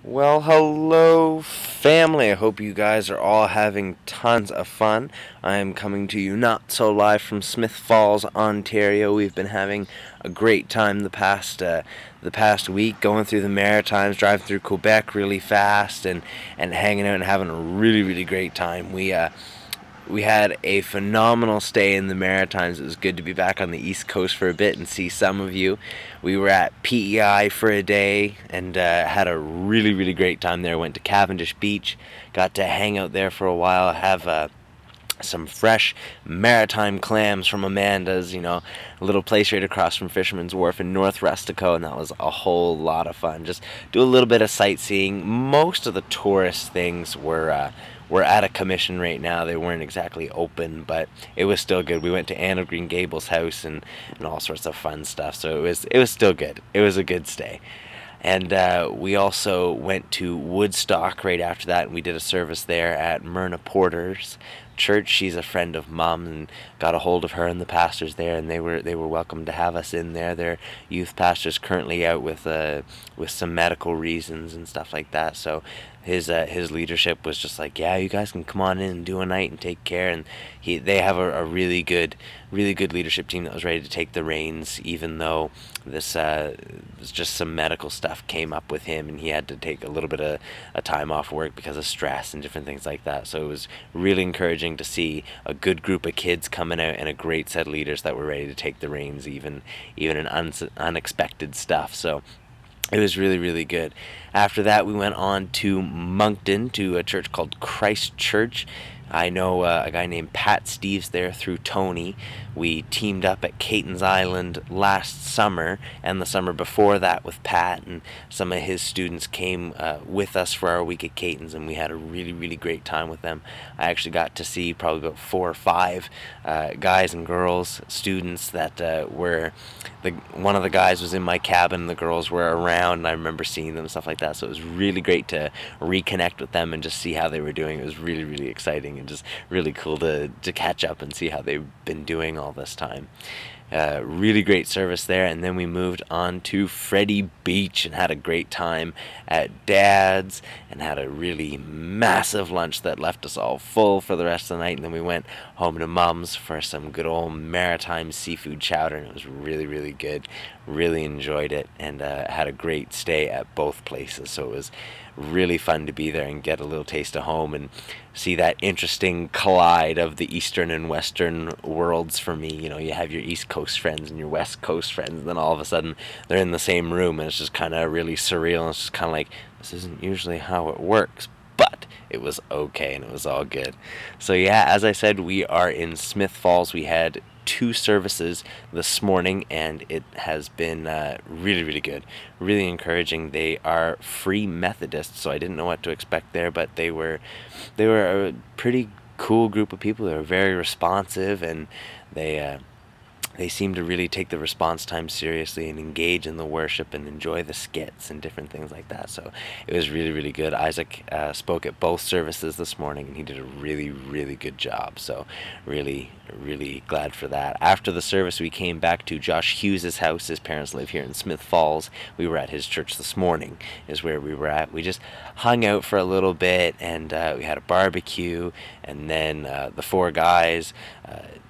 Well, hello, family. I hope you guys are all having tons of fun. I am coming to you not so live from Smith Falls, Ontario. We've been having a great time the past week, going through the Maritimes, driving through Quebec really fast, and hanging out and having a really great time. We had a phenomenal stay in the Maritimes. It was good to be back on the East Coast for a bit and see some of you. We were at PEI for a day and had a really great time there. Went to Cavendish Beach, got to hang out there for a while, have some fresh maritime clams from Amanda's, a little place right across from Fisherman's Wharf in North Rustico, and that was a whole lot of fun. Just do a little bit of sightseeing. Most of the tourist things were out of commission right now. They weren't exactly open, but it was still good. We went to Anne of Green Gables house and all sorts of fun stuff, so it was still good. It was a good stay. And we also went to Woodstock right after that, and we did a service there at Myrna Porter's church. She's a friend of Mom, and got a hold of her and the pastors there, and they were welcome to have us in there. Their youth pastor's currently out with some medical reasons and stuff like that. So his leadership was just like, yeah, you guys can come on in and do a night and take care. And they have a really good leadership team that was ready to take the reins, even though this was just some medical stuff came up with him, and he had to take a little bit of a time off work because of stress and different things like that. So it was really encouraging to see a good group of kids coming out and a great set of leaders that were ready to take the reins, even in unexpected stuff. So it was really good. After that, we went on to Moncton to a church called Christ Church. I know a guy named Pat Steves there through Tony. We teamed up at Caton's Island last summer and the summer before that with Pat, and some of his students came with us for our week at Caton's, and we had a really great time with them. I actually got to see probably about 4 or 5 guys and girls, students that were... One of the guys was in my cabin, the girls were around, and I remember seeing them and stuff like that. So it was really great to reconnect with them and just see how they were doing. It was really exciting and just really cool to catch up and see how they've been doing all this time. Really great service there, and then we moved on to Freddie Beach and had a great time at Dad's and had a really massive lunch that left us all full for the rest of the night. And then we went home to Mom's for some good old maritime seafood chowder, and it was really good. Really enjoyed it, and had a great stay at both places. So it was really fun to be there and get a little taste of home and see that interesting collide of the eastern and western worlds for me. You have your East Coast friends and your West Coast friends, and then all of a sudden they're in the same room, and it's just kind of really surreal, and it's just kind of like, this isn't usually how it works. But it was okay, and it was all good. So yeah, as I said, we are in Smith Falls. We had 2 services this morning, and it has been really good, really encouraging. They are Free Methodists, so I didn't know what to expect there, but they were a pretty cool group of people. They were very responsive, and they seem to really take the response time seriously and engage in the worship and enjoy the skits and different things like that. So it was really good. Isaac spoke at both services this morning, and he did a really good job. So really glad for that. After the service, we came back to Josh Hughes' house. His parents live here in Smith Falls. We were at his church this morning is where we were at. We just hung out for a little bit, and we had a barbecue, and then the 4 guys,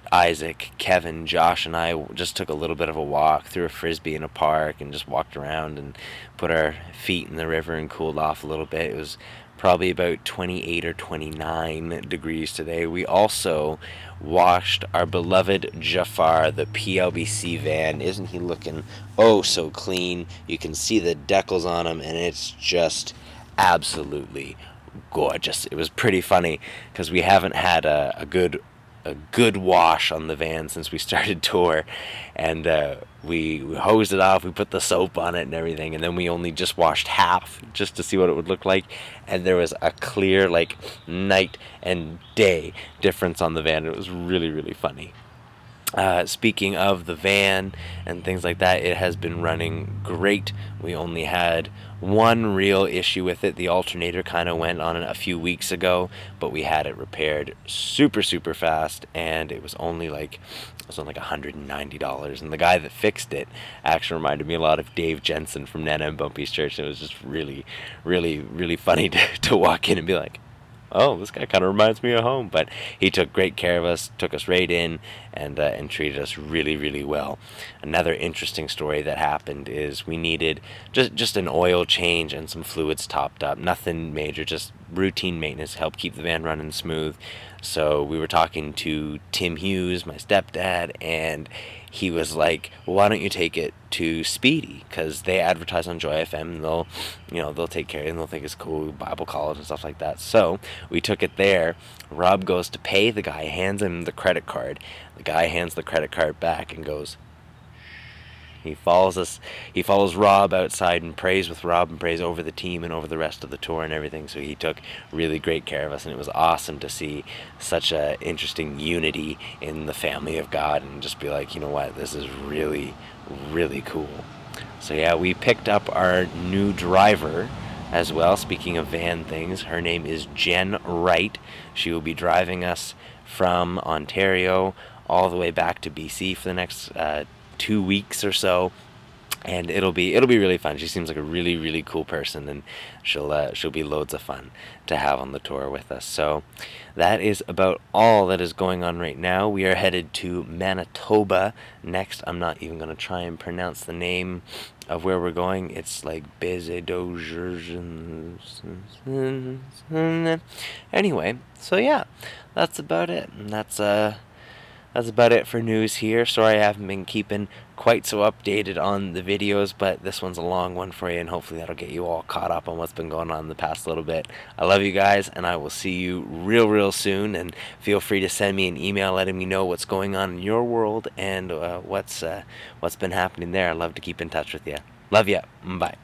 Isaac, Kevin, Josh, and I just took a little bit of a walk, threw a frisbee in a park, and just walked around and put our feet in the river and cooled off a little bit. It was probably about 28 or 29 degrees today. We also washed our beloved Jafar, the PLBC van. Isn't he looking oh so clean? You can see the decals on him, and it's just absolutely gorgeous. It was pretty funny because we haven't had a good wash on the van since we started tour, and we hosed it off, we put the soap on it and everything, and then we only just washed half just to see what it would look like, and there was a clear like night and day difference on the van. It was really funny. Speaking of the van and things like that, it has been running great. We only had one real issue with it. The alternator kind of went on a few weeks ago, but we had it repaired super fast, and it was only like $190. And the guy that fixed it actually reminded me a lot of Dave Jensen from Nana and Bumpy's Church. And it was just really funny to walk in and be like, oh, this guy kind of reminds me of home. But he took great care of us, took us right in, and treated us really well. Another interesting story that happened is we needed just an oil change and some fluids topped up. Nothing major, just routine maintenance to help keep the van running smooth. So we were talking to Tim Hughes, my stepdad, and he was like, well, why don't you take it to Speedy, because they advertise on Joy FM, and they'll take care of it, and they'll think it's cool, Bible college and stuff like that. So we took it there. Rob goes to pay the guy, hands him the credit card. The guy hands the credit card back and goes, he follows Rob outside and prays with Rob and prays over the team and over the rest of the tour and everything. So he took really great care of us, and it was awesome to see such a interesting unity in the family of God, and just be like, you know what, this is really cool. So yeah, we picked up our new driver as well. Speaking of van things, her name is Jen Wright. She will be driving us from Ontario all the way back to BC for the next 2 weeks or so, and it'll be really fun. She seems like a really cool person, and she'll be loads of fun to have on the tour with us. So that is about all that is going on right now. We are headed to Manitoba next. I'm not even going to try and pronounce the name of where we're going. It's like anyway, so yeah, that's about it. And that's about it for news here. Sorry I haven't been keeping quite so updated on the videos, but this one's a long one for you, and hopefully that'll get you all caught up on what's been going on in the past little bit. I love you guys, and I will see you real soon, and feel free to send me an email letting me know what's going on in your world and what's been happening there. I'd love to keep in touch with you. Love ya. Bye.